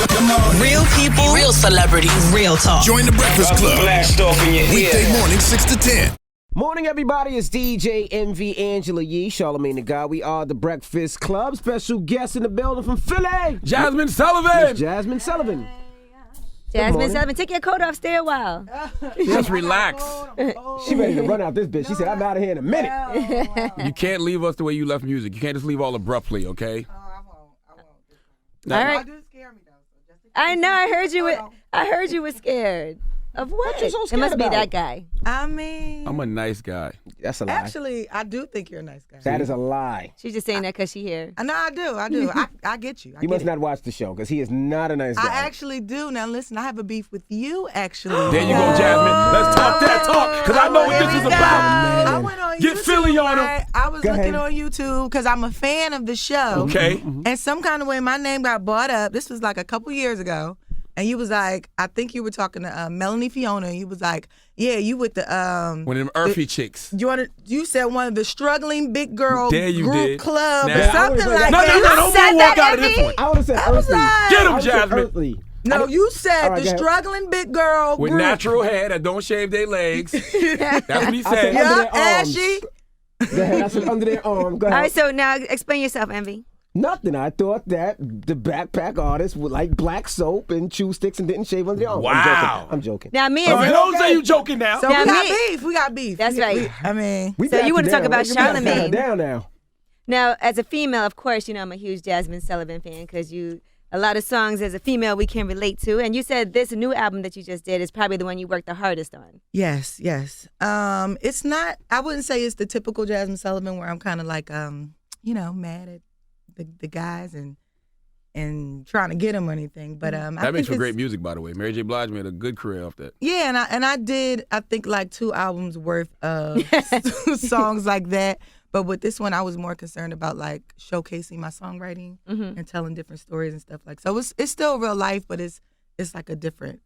Real people, real celebrities, real talk. Join the Breakfast Club. Blast off in your ear. Weekday morning, 6 to 10. Morning, everybody. It's DJ MV Angela Yee, Charlamagne the God. We are the Breakfast Club. Special guest in the building from Philly, Jazmine Sullivan. Jazmine Sullivan. Jazmine Sullivan, take your coat off, stay a while. Just relax. She ready to run out this bitch. She said, I'm out of here in a minute. You can't leave us the way you left music. You can't just leave all abruptly, okay? I won't. All right. I do scare me though. So just I know. I heard you were scared. Of what? What you so It scared must be about? that guy. I mean, I'm a nice guy. That's a lie. actually, I do think you're a nice guy. That is a lie. She's just saying that because she here. No, I do. I get you. You must not watch the show because he is not a nice guy. I actually do. Now listen, I have a beef with you. Actually, There you go, Jazmine. Let's talk that talk, because I know what this is about. I went on Get YouTube, Philly on him. right? I was Go looking ahead. on YouTube because I'm a fan of the show. Okay. And some kind of way, my name got brought up. This was like a couple years ago. And you was like, I think you were talking to Melanie Fiona. And you was like, yeah, you with the One of them earthy chicks. You said one of the struggling big girl There you group did. club Now- or something I like No, that. don't walk out of this one. I would have said I was earthly. like- Get him, I would've said Jasmine. earthly. No, you said All right, the go ahead. struggling big girl With group. natural hair that don't shave their legs. That's what he I said said. under Yeah, their arms. ashy. Go ahead. I said under their arm. Go All ahead. right, so now explain yourself, Envy. Nothing. I thought that the backpack artists would like black soap and chew sticks and didn't shave under their arms. Wow. I'm joking. Now me All as right, a, don't say you joking now. So Now we got me- beef. We got beef. That's right. I mean, We So got you wanna talk down. about We got Charlamagne. down now. now as a female, of course, you know I'm a huge Jazmine Sullivan fan because a lot of songs as a female we can relate to. And you said this new album that you just did is probably the one you worked the hardest on. yes. It's not. I wouldn't say it's the typical Jazmine Sullivan where I'm kind of like, mad at the guys and trying to get them or anything. But I That think makes for it's- great music, by the way. Mary J. Blige made a good career off that. Yeah, and I did, I think, like 2 albums worth of songs like that. But with this one, I was more concerned about like showcasing my songwriting and telling different stories and stuff like. So it's still real life, but it's like a different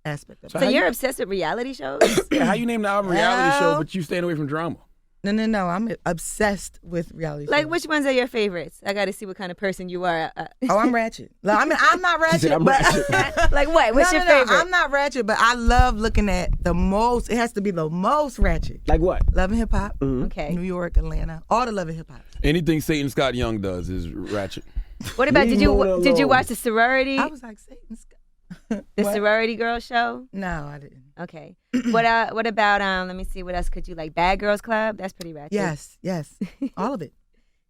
aspect of it. So you're obsessed with reality shows? Yeah, how you name the album reality show, Well- but you staying away from drama? No. I'm obsessed with reality Like shows. which ones are your favorites? I got to see what kind of person you are. Oh, I'm ratchet. Like, I mean, I'm not ratchet, said, "I'm but ratchet." Like what? What's your favorite? I'm not ratchet, but I love looking at the most. It has to be the most ratchet. Like what? Love and Hip Hop, Okay. New York, Atlanta, all the Love and Hip Hop. Anything Satan Scott Young does is ratchet. What about Leave did you Mona did you alone. watch the sorority? I was like, Satan's. The What? sorority girl show? No, I didn't. Okay. What about let me see, what else could you like? Bad Girls Club? That's pretty ratchet. Yes, all of it.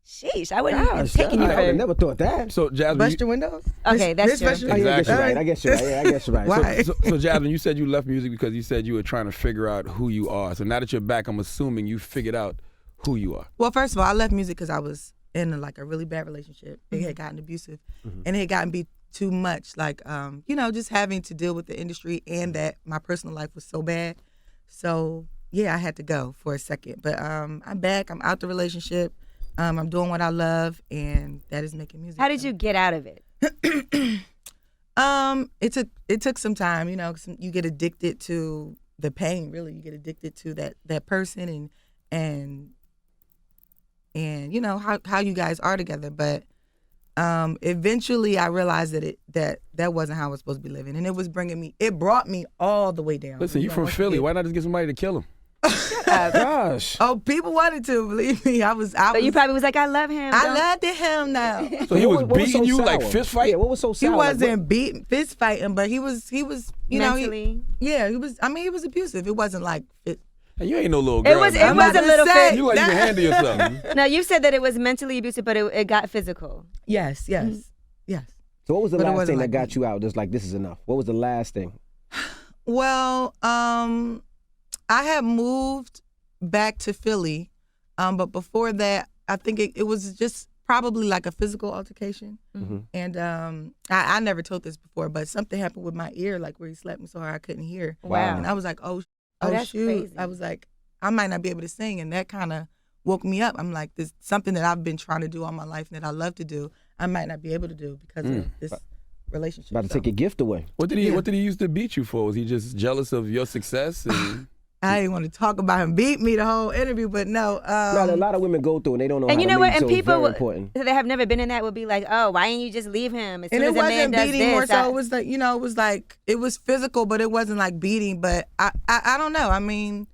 Sheesh, I wouldn't have Gosh, taken you I would have for. never thought that. So, Jasmine, Bust your windows. Okay, that's true. bust your- Oh, yeah, I guess you're Exactly. right. I guess you're right. Yeah, I guess you're right. Why? So Jasmine, you said you left music because you said you were trying to figure out who you are. So now that you're back, I'm assuming you figured out who you are. Well, first of all, I left music because I was in a really bad relationship. It had gotten abusive, and it had gotten be too much. Like, just having to deal with the industry and that my personal life was so bad. So yeah, I had to go for a second. But I'm back. I'm out the relationship. I'm doing what I love, and that is making music. How did you get out of it? It took some time. You get addicted to the pain. Really, you get addicted to that person and how you guys are together. But eventually, I realized that wasn't how I was supposed to be living, and it brought me all the way down. Listen, you from Philly. Why not just get somebody to kill him? Gosh. Oh, people wanted to, believe me. But you probably was like, I love him. I don't- loved him now. So he was What was beating so you sour? like fist fight? Yeah, what was so He sour? Like, wasn't beating, fist fighting, but he was, Mentally. he was. I mean, he was abusive. It wasn't like it. And you ain't no little girl. It was man. a little say- bit. You like you can handle yourself. Now you said that it was mentally abusive, but it got physical. Yes. So what was the But it last wasn't thing that like got me. you out? Just like, this is enough. What was the last thing? Well, I had moved back to Philly, but before that, I think it was just probably like a physical altercation. Mm-hmm. And I never told this before, but something happened with my ear, like where he slapped me so hard I couldn't hear. Wow. And I was like, oh that's shoot. crazy. I was like, I might not be able to sing, and that kind of woke me up. I'm like, this something that I've been trying to do all my life and that I love to do, I might not be able to do because of this relationship. About to So- take your gift away. What did he used to beat you for? Was he just jealous of your success? And I didn't want to talk about him beat me the whole interview, but no. a lot of women go through and they don't know And how you to know leave, what? And so it's people very important. that have never been in that would be like, oh, why didn't you just leave him? As And soon it as a man wasn't does beating this, more so. It was like, it was like, it was physical, but it wasn't like beating. But I don't know. I mean,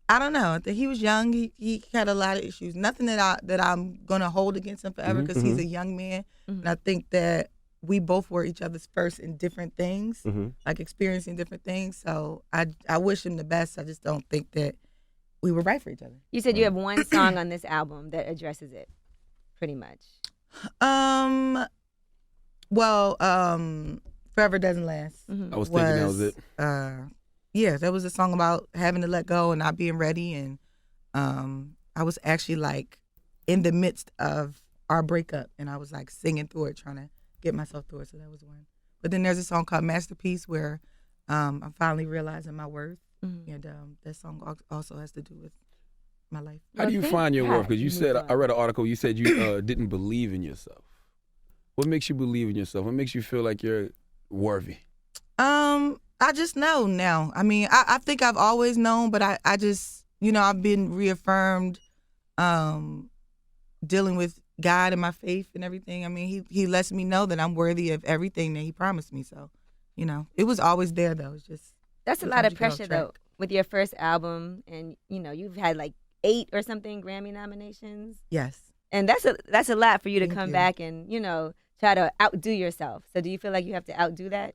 I don't know. He was young. He had a lot of issues. Nothing that I'm gonna hold against him forever because he's a young man, and I think that we both were each other's first in different things, like experiencing different things. So I wish him the best. I just don't think that we were right for each other. You said you have one song on this album that addresses it, pretty much. Well, Forever Doesn't Last. I was thinking that was it. Yeah, that was a song about having to let go and not being ready. And I was actually like in the midst of our breakup, and I was like singing through it, trying to get myself through it. So that was one. But then there's a song called Masterpiece where I'm finally realizing my worth. And that song also has to do with my life. How do you find your worth? Because you said, I read an article, you said you didn't believe in yourself. What makes you believe in yourself? What makes you feel like you're worthy? I just know now. I mean, I think I've always known, but I just, I've been reaffirmed dealing with God and my faith and everything. I mean, he lets me know that I'm worthy of everything that he promised me. So, it was always there, though. It's just. That's a lot of pressure, though, with your first album. And, you've had like 8 or something Grammy nominations. Yes. And that's a lot for you to come you. back and, try to outdo yourself. So do you feel like you have to outdo that?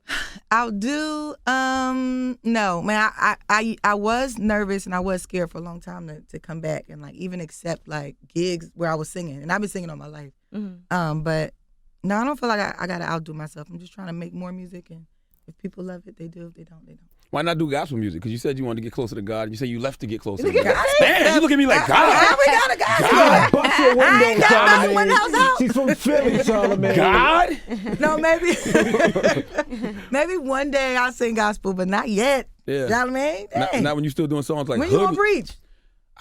Outdo? No, man. I was nervous and I was scared for a long time to come back and like even accept like gigs where I was singing, and I've been singing all my life. But no, I don't feel like I gotta outdo myself. I'm just trying to make more music, and if people love it, they do. If they don't, they don't. Why not do gospel music? Because you said you wanted to get closer to God. You said you left to get closer to God. Damn, you look at me like God. How we got a gospel? God, bust your I ain't window, got Charlamagne. my windows out. She's from Philly, Charlamagne. God? No, maybe one day I'll sing gospel, but not yet. Yeah. You know what I mean? Not when you still doing songs like When you Hood. gonna preach?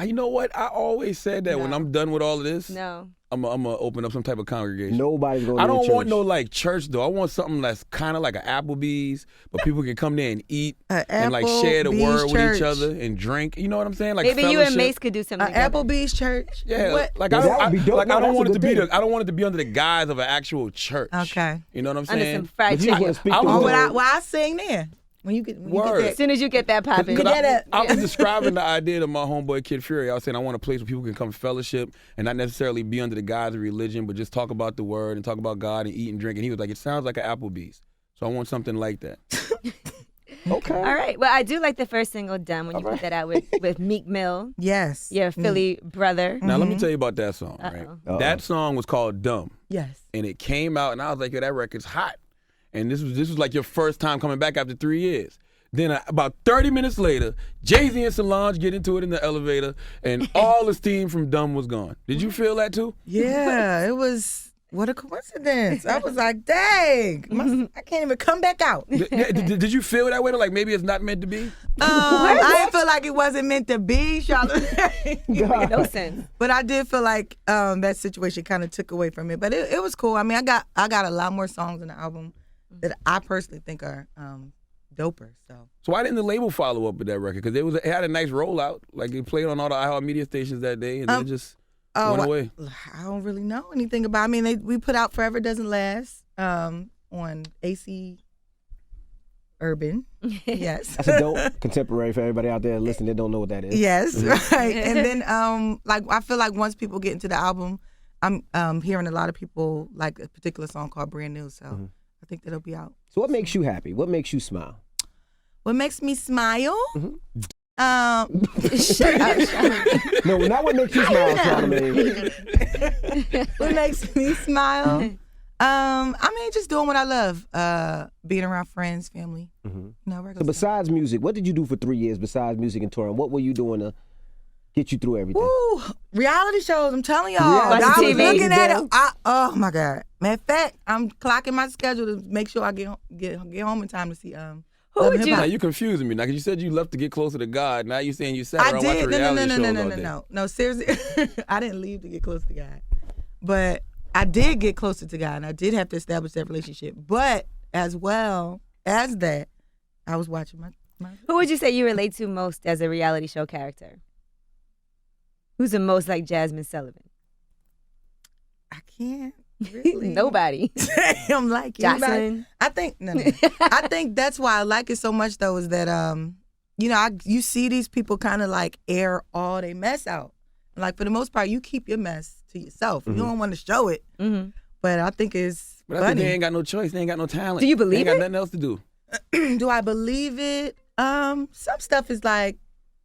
You know what? I always said that when I'm done with all of this, No. I'm gonna open up some type of congregation. Nobody's going to I don't church. want no like church though. I want something that's kind of like an Applebee's, but people can come there and eat and like share the Applebee's word with church. each other and drink. You know what I'm saying? Like Maybe you and fellowship. Mace could do something together. Applebee's church? Yeah, What? like Yeah, that would be dope. like No, I don't that's want a it to good be thing. I don't want it to be under the guise of an actual church. Okay. You know what I'm Under saying? some fried But you chicken. wanna speak I the was- word. Well, I sing there. When you get Word. As soon as you get that popping. I was describing the idea to my homeboy Kid Fury. I was saying I want a place where people can come fellowship and not necessarily be under the guise of religion, but just talk about the word and talk about God and eat and drink. And he was like, it sounds like an Applebee's. So I want something like that. Okay. All right. Well, I do like the first single, Dumb, when you put that out with Meek Mill, Yes. your Philly brother. Now, let me tell you about that song, right? Uh-oh. That song was called Dumb. Yes. And it came out, and I was like, yo, that record's hot. And this was like your first time coming back after 3 years. Then about 30 minutes later, Jay-Z and Solange get into it in the elevator, and all his team from Dumb was gone. Did you feel that too? Yeah, it was, what a coincidence. I was like, dang, I can't even come back out. Did you feel that way? Like maybe it's not meant to be? I didn't feel like it wasn't meant to be, Charlotte. No sense. But I did feel like that situation kind of took away from it. But it was cool. I mean, I got a lot more songs in the album that I personally think are doper. So why didn't the label follow up with that record? Because it had a nice rollout. Like it played on all the iHeart media stations that day, and then it just went away. I don't really know anything about. I mean, we put out Forever Doesn't Last on AC Urban. Yes. That's a dope contemporary for everybody out there listening that don't know what that is. Yes, right. And then like I feel like once people get into the album, I'm hearing a lot of people like a particular song called Brand New. So I think that'll be out. So what makes you happy? What makes you smile? What makes me smile? Shut up, Charlotte. No, not what makes you smile, Charlamagne. What makes me smile? I mean, just doing what I love. Being around friends, family. Regular So besides music, what did you do for 3 years besides music and touring? What were you doing to get you through everything? Woo, reality shows. I'm telling y'all. Reality I was TV. looking at it. Oh my God. Matter of fact, I'm clocking my schedule to make sure I get home in time to see. Who would you? Now you confusing me. Now 'cause you said you left to get closer to God. Now you saying you sat I around watching did. reality shows all day. No. Seriously, I didn't leave to get close to God, but I did get closer to God, and I did have to establish that relationship. But as well as that, I was watching Who would you say you relate to most as a reality show character? Who's the most like Jazmine Sullivan? I can't really. Nobody. I'm like Jocelyn. I think no. I think that's why I like it so much though is that you see these people kind of like air all they mess out. Like for the most part, you keep your mess to yourself. You don't want to show it. Mm-hmm. But I think it's But I funny. think they ain't got no choice. They ain't got no talent. Do you believe they ain't it? got nothing else to do. Do I believe it? Some stuff is like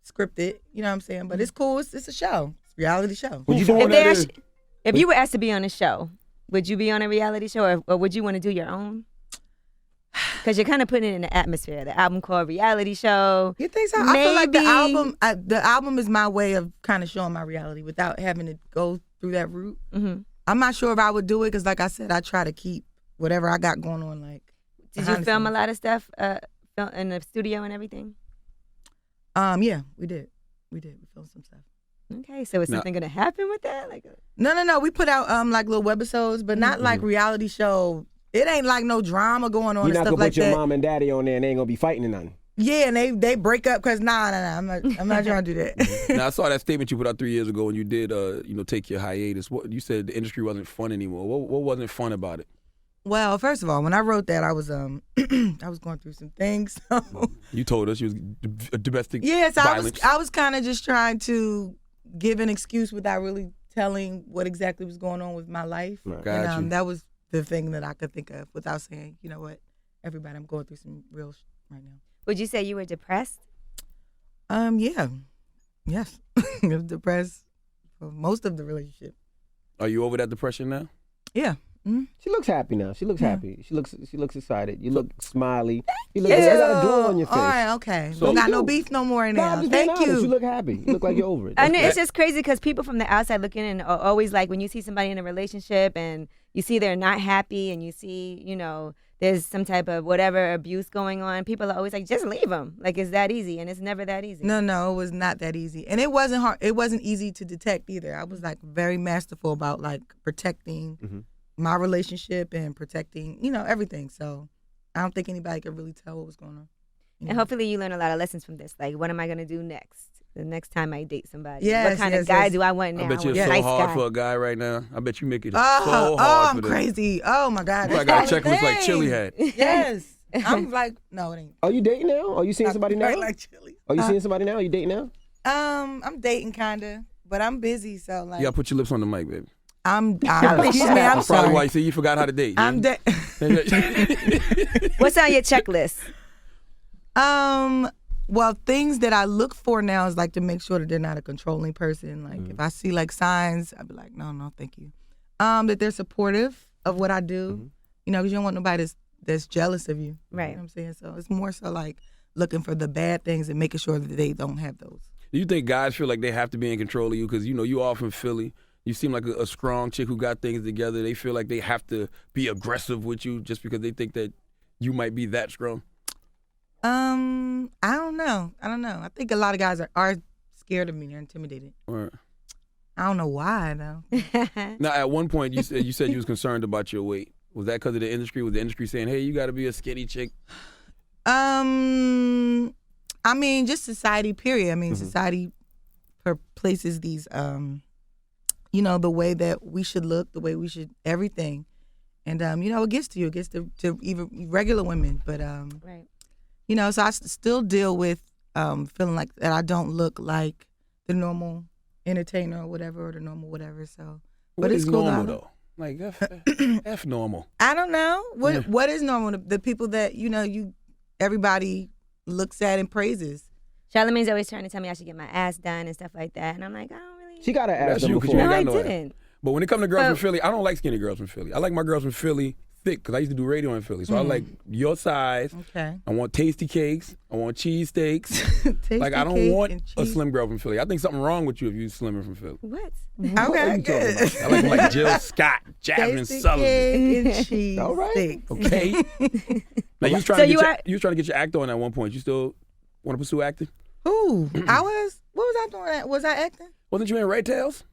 scripted. You know what I'm saying? But it's cool. It's a show. It's a reality show. Would you do one that is? If you were asked to be on a show, would you be on a reality show or would you want to do your own? Because you're kind of putting it in the atmosphere. The album called Reality Show. You think so? Maybe. I feel like the album is my way of kind of showing my reality without having to go through that route. Mm-hmm. I'm not sure if I would do it because, like I said, I try to keep whatever I got going on. Like, Did you film a lot of stuff in the studio and everything? Yeah, we did. We filmed some stuff. Okay, so is something gonna happen with that? Like, No. We put out like little webisodes, but not like reality show. It ain't like no drama going on You're and not stuff gonna like put your that. mom and daddy on there and they ain't gonna be fighting or nothing. Yeah, and they break up because nah. I'm not trying to do that. Now I saw that statement you put out 3 years ago when you did, take your hiatus. What you said the industry wasn't fun anymore. What wasn't fun about it? Well, first of all, when I wrote that, I was I was going through some things. So. You told us you was domestic Yes, violence. I was kind of just trying to give an excuse without really telling what exactly was going on with my life. Right. Got you. And that was the thing that I could think of without saying, you know what, everybody, I'm going through some real right now. would you say you were depressed? Yeah. Yes. I was depressed for most of the relationship. Are you over that depression now? Yeah. Mm-hmm. She looks happy now. She looks happy. She looks excited. You look smiley. You got a glow on your face. All right, okay. So Don't got you no do. beef no more No, I'm now. just being Thank honest. you. You look happy. You look like you're over it. I know it's just crazy because people from the outside looking in are always like when you see somebody in a relationship and you see they're not happy and you see, there's some type of whatever abuse going on, people are always like, just leave them. Like it's that easy, and it's never that easy. No, it was not that easy. And it wasn't hard. It wasn't easy to detect either. I was like very masterful about like protecting my relationship and protecting, everything. So I don't think anybody could really tell what was going on. And hopefully you learn a lot of lessons from this. Like, what am I going to do next? The next time I date somebody. Yes, what kind of yes, guy yes. do I want now? I bet you're a so nice hard guy. for a guy right now. I bet you make it so Oh, hard I'm for them. crazy. Oh my God. I got a checklist like Chili had. Yes. I'm like, no, it ain't. Are you dating now? Are you seeing somebody now? Like Chili. Are you seeing somebody now? Are you dating now? I'm dating kinda, but I'm busy, so like You gotta put your lips on the mic, baby. I'm excuse me, I'm That's probably sorry. why you say you forgot how to date. I'm What's on your checklist? Well, things that I look for now is like to make sure that they're not a controlling person. Like if I see like signs, I'd be like, no, thank you. That they're supportive of what I do, because you don't want nobody that's jealous of you. Right. You know what I'm saying? So it's more so like looking for the bad things and making sure that they don't have those. Do you think guys feel like they have to be in control of you? Because, you all from Philly. You seem like a strong chick who got things together. They feel like they have to be aggressive with you just because they think that you might be that strong. I don't know. I think a lot of guys are scared of me. They're intimidated. Right. I don't know why though. Now, at one point, you said you was concerned about your weight. Was that because of the industry? Was the industry saying, hey, you got to be a skinny chick? I mean, just society, period. I mean, society places these, the way that we should look, the way we should, everything. And, it gets to you. It gets to even regular women. But, Right. So I still deal with feeling like that I don't look like the normal entertainer or whatever, or the normal whatever. So, but What it's is cool normal, though. though? Like, F normal. I don't know. What is normal? The people that, everybody looks at and praises. Charlamagne's always trying to tell me I should get my ass done and stuff like that. And I'm like, I don't really. She got her ass That's done you, 'cause before. you No, ain't I got no ass. didn't. But when it comes to girls But- from Philly, I don't like skinny girls from Philly. I like my girls from Philly thick because I used to do radio in Philly. So I like your size. Okay. I want tasty cakes. I want cheese steaks. Tasty Like, I don't cake want and a cheese. slim girl from Philly. I think something wrong with you if you slimmer from Philly. What? Okay, good. I like them like Jill Scott, Jazmine Tasty Sullivan. cake and cheese. All right. sticks. Okay. Now you was trying So to you you was trying to get your act on at one point. You still want to pursue acting? Ooh, what was I doing? Was I acting? Wasn't you in Ray Tales?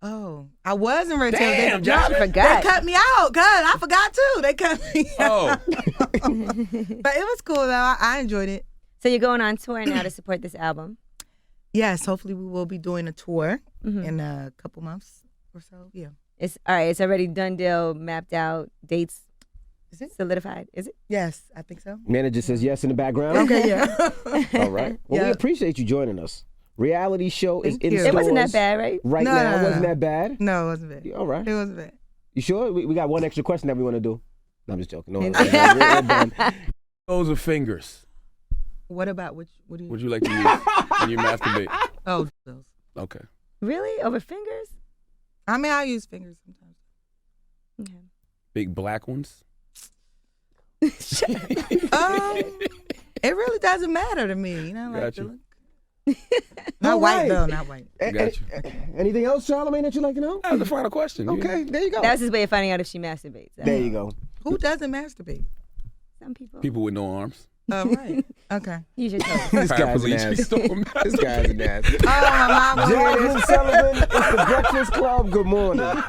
Oh, I was in Red Tail. Damn, They, Josh. they Forgot. cut me out, cuz I forgot too. They cut me out. Oh, But it was cool though. I enjoyed it. So you're going on tour now to support this album. Yes, hopefully we will be doing a tour in a couple months or so. Yeah. It's all right. It's already done deal, mapped out, dates. Is it solidified? Is it? Yes, I think so. Manager says yes in the background. Okay, yeah. All right. Well, we appreciate you joining us. Reality show is in stores. It wasn't that bad, right? Right now, it wasn't that bad. No, it wasn't bad. All right. It wasn't bad. You sure? We got one extra question that we want to do. No, I'm just joking. No, we're done. Those are fingers. What about what do you? Would you like to use when you masturbate? Oh, those. Okay. Really? Over fingers? I mean, I use fingers sometimes. Okay. Big black ones. It really doesn't matter to me. You know, like Got you. Not white right. though, not white. Got you. Anything else, Charlamagne, that you'd like to know? That was the final question. Okay, there you go. That's his way of finding out if she masturbates. There you go. Who doesn't masturbate? Some people. People with no arms. Oh, right. Okay. You should tell us. This guy's an ass. This guy's an ass. Oh, my mom. Jazmine Sullivan, it's the Breakfast Club. Good morning.